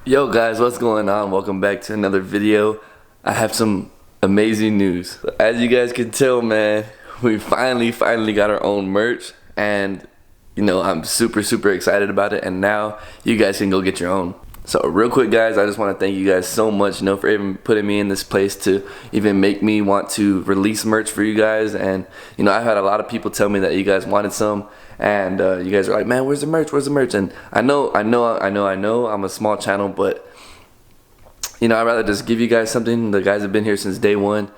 Yo guys, what's going on? Welcome back to another video. I have some amazing news. As you guys can tell, man, we finally got our own merch, and you know, I'm super excited about it, and now you guys can go get your own. So real quick guys, I just want to thank you guys so much, you know, for even putting me in this place to even make me want to release merch for you guys. And you know, I've had a lot of people tell me that you guys wanted some, and you guys are like, man, where's the merch? And I know I'm a small channel, but you know, I'd rather just give you guys something. The guys have been here since day one,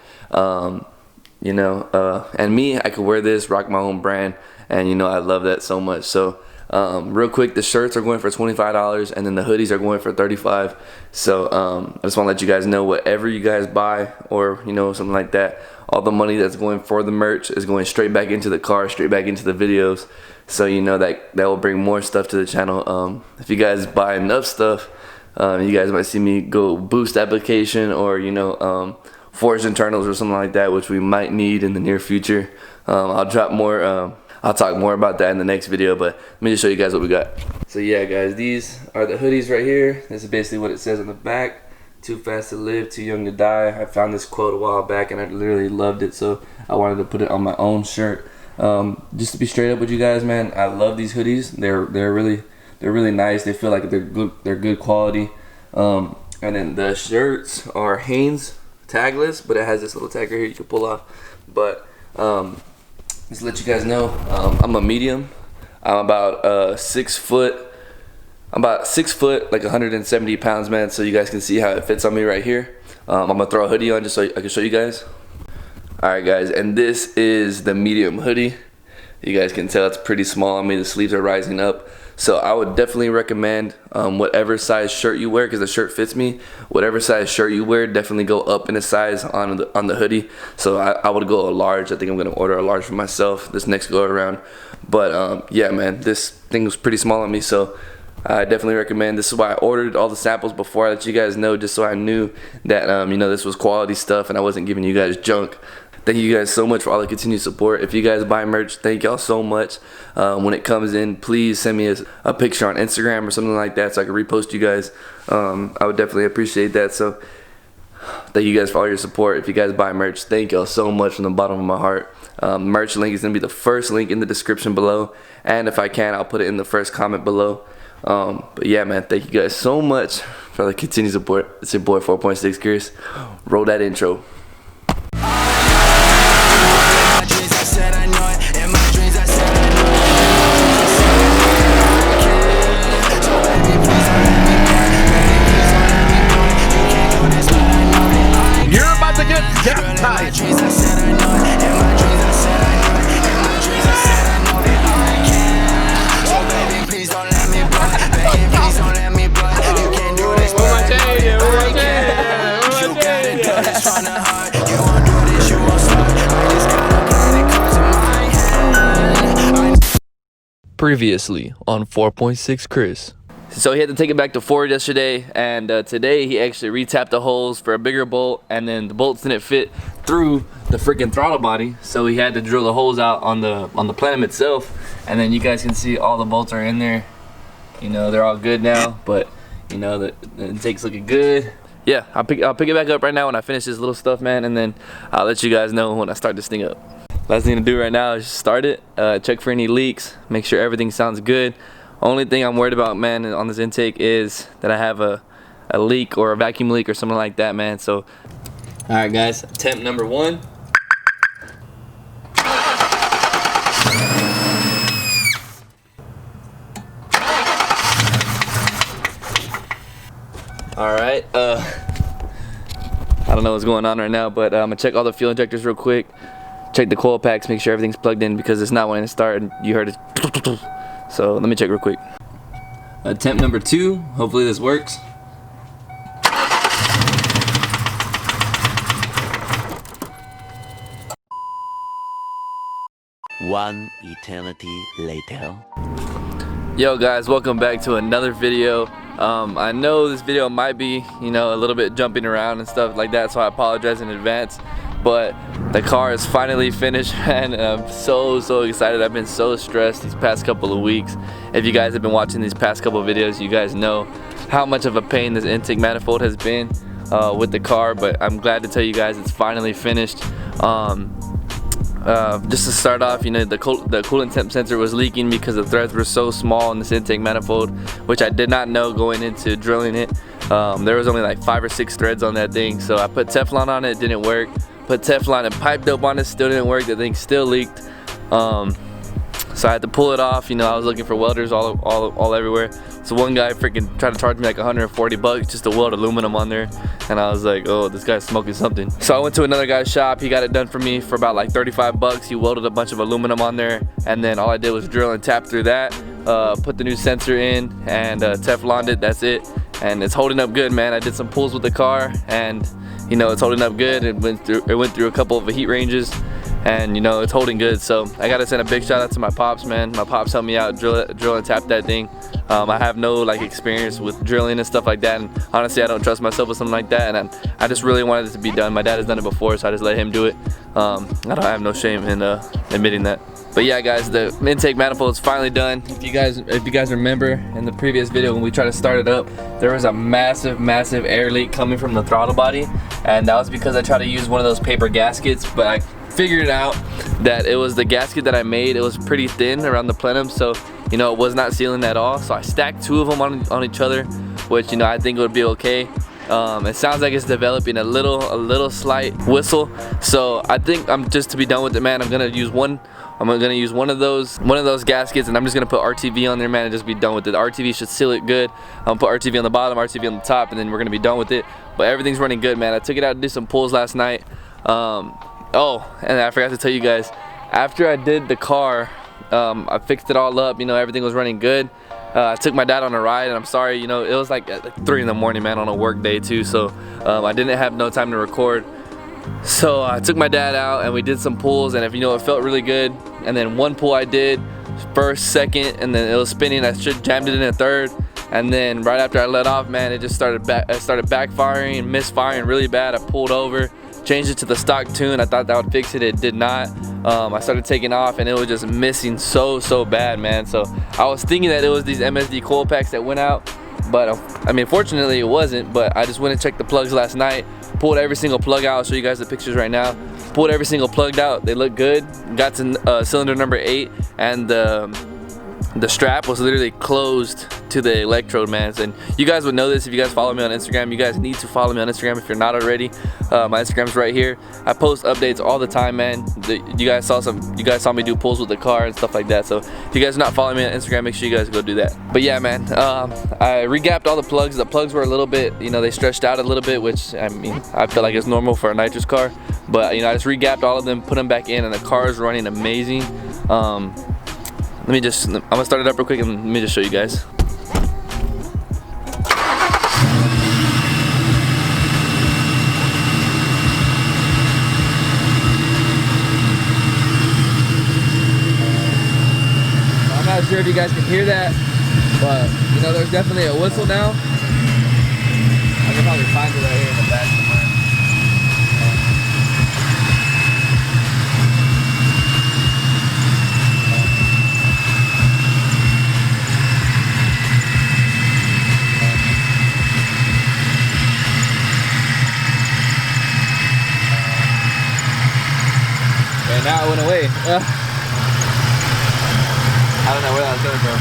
you know, and me, I could wear this, rock my own brand, and you know, I love that so much. So real quick, the shirts are going for $25, and then the hoodies are going for $35. So I just want to let you guys know, whatever you guys buy, or you know, something like that, all the money that's going for the merch is going straight back into the car, straight back into the videos. So you know, that will bring more stuff to the channel. If you guys buy enough stuff, you guys might see me go boost application, or you know, forged internals or something like that, which we might need in the near future. I'll drop more. I'll talk more about that in the next video, but let me just show you guys what we got. So yeah guys, these are the hoodies right here. This is basically what it says on the back. Too fast to live, too young to die. I found this quote a while back and I literally loved it, so I wanted to put it on my own shirt. Just to be straight up with you guys, man, I love these hoodies. They're really nice. They feel like they're good quality. And then the shirts are Hanes tagless, but it has this little tag right here you can pull off. But just to let you guys know, I'm a medium. I'm about 6 foot. I'm about 6 foot, like 170 pounds, man. So you guys can see how it fits on me right here. I'm gonna throw a hoodie on just so I can show you guys. All right, guys, and this is the medium hoodie. You guys can tell it's pretty small on me. The sleeves are rising up. So I would definitely recommend whatever size shirt you wear, because the shirt fits me. Whatever size shirt you wear, definitely go up in a size on the hoodie. So I would go a large. I think I'm gonna order a large for myself this next go around. But yeah, man, this thing was pretty small on me, so I definitely recommend. This is why I ordered all the samples before I let you guys know, just so I knew that you know, this was quality stuff and I wasn't giving you guys junk. Thank you guys so much for all the continued support. If you guys buy merch, thank y'all so much. When it comes in, please send me a picture on Instagram or something like that so I can repost you guys. I would definitely appreciate that. So thank you guys for all your support. If you guys buy merch, thank y'all so much from the bottom of my heart. Merch link is going to be the first link in the description below, and if I can, I'll put it in the first comment below. But yeah, man, thank you guys so much for the continued support. It's your boy 4.6Chris. Roll that intro. Previously on 4.6Chris. So he had to take it back to Ford yesterday, and today he actually re-tapped the holes for a bigger bolt, and then the bolts didn't fit through the freaking throttle body, so he had to drill the holes out on the plenum itself. And then you guys can see all the bolts are in there. You know, they're all good now, but you know, the intake's looking good. Yeah, I'll pick it back up right now when I finish this little stuff, man, and then I'll let you guys know when I start this thing up. Last thing to do right now is start it, check for any leaks, make sure everything sounds good. Only thing I'm worried about, man, on this intake is that I have a leak or a vacuum leak or something like that, man. So, all right, guys, attempt number 1. All right, I don't know what's going on right now, but I'm gonna check all the fuel injectors real quick. Check the coil packs, make sure everything's plugged in, because it's not wanting to start, and you heard it. So let me check real quick. Attempt number 2, hopefully this works. One eternity later. Yo guys, welcome back to another video. I know this video might be, you know, a little bit jumping around and stuff like that, so I apologize in advance. But The car is finally finished, man, and I'm so excited. I've been so stressed these past couple of weeks. If you guys have been watching these past couple of videos, you guys know how much of a pain this intake manifold has been with the car, but I'm glad to tell you guys it's finally finished. Just to start off, you know, the coolant temp sensor was leaking because the threads were so small in this intake manifold, which I did not know going into drilling it. There was only like 5 or 6 threads on that thing, so I put Teflon on it, didn't work. Put Teflon and pipe dope on it, still didn't work. The thing still leaked, so I had to pull it off. You know, I was looking for welders all everywhere. So one guy freaking tried to charge me like 140 bucks just to weld aluminum on there, and I was like, oh, this guy's smoking something. So I went to another guy's shop. He got it done for me for about like 35 bucks. He welded a bunch of aluminum on there, and then all I did was drill and tap through that, put the new sensor in, and Tefloned it. That's it, and it's holding up good, man. I did some pulls with the car, and you know, it's holding up good. It went through a couple of heat ranges, and you know, it's holding good. So I gotta send a big shout out to my pops, man. My pops helped me out drill and tap that thing. I have no like experience with drilling and stuff like that, and honestly I don't trust myself with something like that, and I just really wanted it to be done. My dad has done it before, so I just let him do it. I have no shame in admitting that. But yeah, guys, the intake manifold is finally done. If you guys remember in the previous video when we tried to start it up, there was a massive air leak coming from the throttle body, and that was because I tried to use one of those paper gaskets, but I figured out that it was the gasket that I made. It was pretty thin around the plenum, so you know, it was not sealing at all. So I stacked 2 of them on each other, which, you know, I think would be okay. It sounds like it's developing a little slight whistle, so I think I'm just to be done with it, man. I'm gonna use one of those gaskets, and I'm just gonna put RTV on there, man, and just be done with it. The RTV should seal it good. I'm gonna put RTV on the bottom, RTV on the top, and then we're gonna be done with it. But everything's running good, man. I took it out to do some pulls last night. Oh, and I forgot to tell you guys, after I did the car, I fixed it all up. You know, everything was running good. I took my dad on a ride, and I'm sorry, you know, it was like at 3 in the morning, man, on a work day too, so I didn't have no time to record. So I took my dad out and we did some pulls, and if you know, it felt really good. And then one pull I did, first, second, and then it was spinning. I jammed it in a third, and then right after I let off, man, it just started backfiring, misfiring really bad. I pulled over, changed it to the stock tune. I thought that would fix it. It did not. I started taking off, and it was just missing so bad, man. So I was thinking that it was these MSD coil packs that went out, but I mean, fortunately it wasn't. But I just went and checked the plugs last night, pulled every single plug out. I'll show you guys the pictures right now. Pulled every single plug out. They look good. Got to cylinder number 8, and the strap was literally closed to the electrode, man. And you guys would know this if you guys follow me on Instagram. You guys need to follow me on Instagram if you're not already. My Instagram's right here. I post updates all the time, man. You guys saw me do pulls with the car and stuff like that. So if you guys are not following me on Instagram, make sure you guys go do that. But yeah, man, I regapped all the plugs. The plugs were a little bit, you know, they stretched out a little bit, which I mean, I feel like it's normal for a nitrous car. But you know, I just regapped all of them, put them back in, and the car is running amazing. I'm gonna start it up real quick, and let me just show you guys. I'm not sure if you guys can hear that, but you know, there's definitely a whistle now. I can probably find it right here in the back somewhere. And now it went away. I don't know where that was coming from.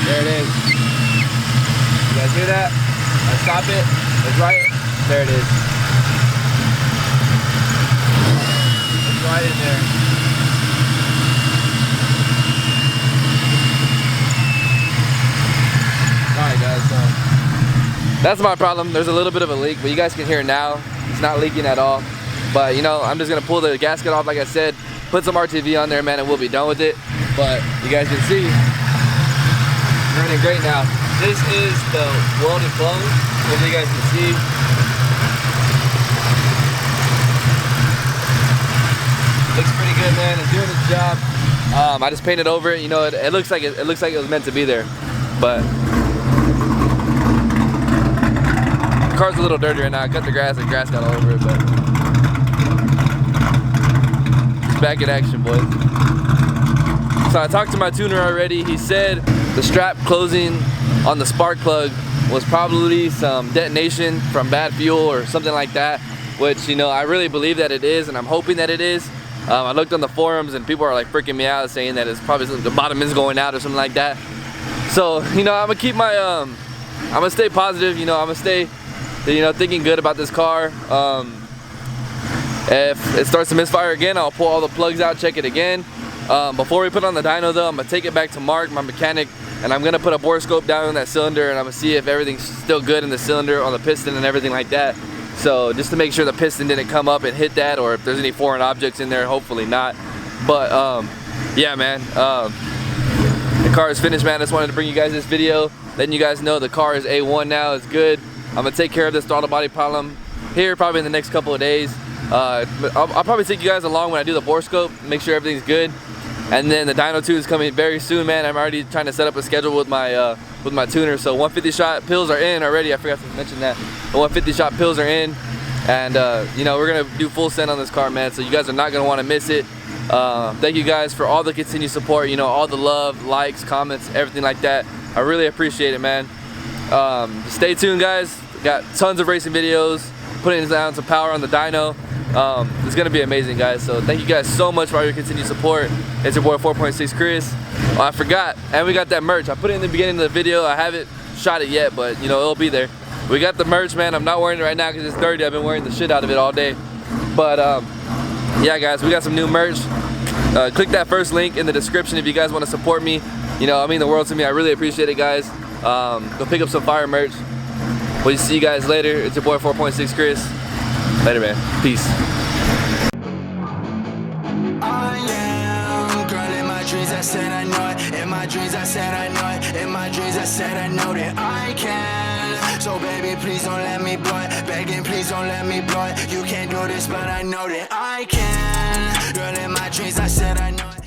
There it is. You guys hear that? I stop it. It's right. There it is. It's right in there. Alright guys, so that's my problem. There's a little bit of a leak, but you guys can hear it now. It's not leaking at all. But you know, I'm just gonna pull the gasket off like I said, put some RTV on there, man, and we'll be done with it. but you guys can see running great now. This is the welded plug, as you guys can see. Looks pretty good, man. It's doing its job. I just painted over it. You know, it looks like it looks like it was meant to be there, but the car's a little dirty right now. I cut the grass and grass got all over it, but it's back in action, boys. So I talked to my tuner already. He said the strap closing on the spark plug was probably some detonation from bad fuel or something like that, which, you know, I really believe that it is, and I'm hoping that it is. I looked on the forums and people are like freaking me out saying that it's probably the bottom is going out or something like that. So, you know, I'm gonna keep my I'm gonna stay positive. You know, I'm gonna stay, you know, thinking good about this car. If it starts to misfire again, I'll pull all the plugs out, check it again. Before we put on the dyno though, I'm gonna take it back to Mark, my mechanic, and I'm gonna put a bore scope down on that cylinder, and I'm gonna see if everything's still good in the cylinder, on the piston and everything like that. So just to make sure the piston didn't come up and hit that, or if there's any foreign objects in there, hopefully not. But yeah, man, the car is finished, man. I just wanted to bring you guys this video, letting you guys know the car is A1 now. It's good. I'm gonna take care of this throttle body problem here probably in the next couple of days. I'll probably take you guys along when I do the bore scope, make sure everything's good. And then the dyno 2 is coming very soon, man. I'm already trying to set up a schedule with my tuner. So 150 shot pills are in already. I forgot to mention that. The 150 shot pills are in, and you know, we're gonna do full send on this car, man. So you guys are not gonna want to miss it. Thank you guys for all the continued support. You know, all the love, likes, comments, everything like that. I really appreciate it, man. Stay tuned, guys. Got tons of racing videos, putting down some power on the dyno. It's gonna be amazing, guys. So thank you guys so much for all your continued support. It's your boy 4.6Chris. Oh, I forgot, and we got that merch. I put it in the beginning of the video. I haven't shot it yet, but you know, it'll be there. We got the merch, man. I'm not wearing it right now because it's dirty. I've been wearing the shit out of it all day. But yeah, guys, we got some new merch. Click that first link in the description if you guys want to support me. You know, I mean the world to me. I really appreciate it, guys. Go pick up some fire merch. We'll see you guys later. It's your boy 4.6Chris. Later, man. Peace. I said I know it. In my dreams I said I know it. In my dreams I said I know that I can. So baby, please don't let me blow it. Begging, please don't let me blow it. You can't do this, but I know that I can. Girl, in my dreams I said I know it.